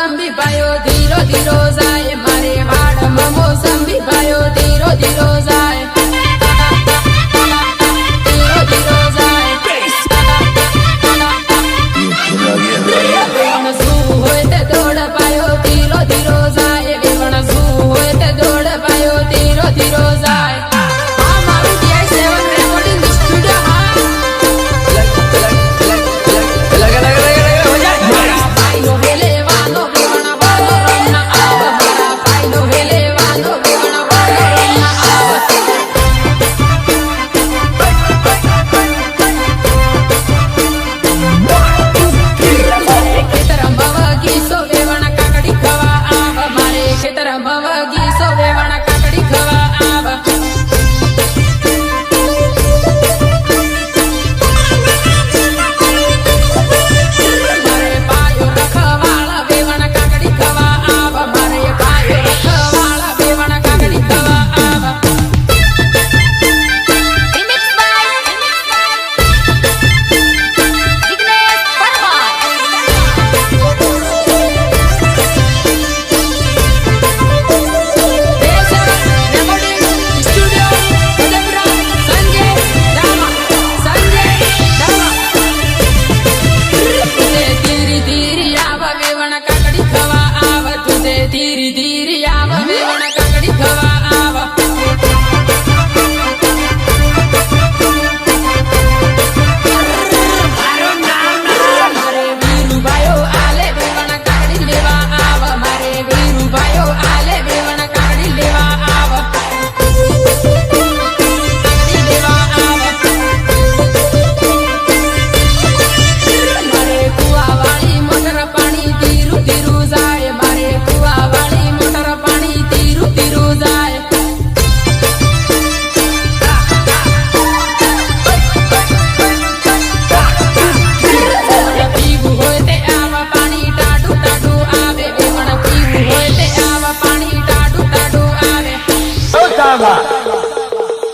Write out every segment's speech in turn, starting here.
મોસંબી પાયો ધીરો ધીરો જાય મારે વાડમાં મોસંબી પાયો ધીરો ધીરો જાય ધીરો ધીરો જાય વેવણ શું હોય તે દોડ પાયો ધીરો ધીરો જાય વેવણ શું હોય તે દોડ પાયો ધીરો ધીરો જાય આ મારું DI7 રેકોર્ડિંગ સ્ટુડિયો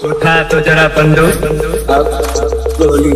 उठा तो जरा बंदूक गोली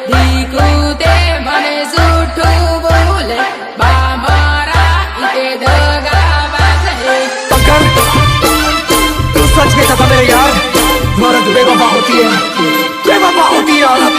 दीकू ते बने झूठू बोले बामारा इते बच के सका मेरे यार औरत बेवफा होती है औरत आनंद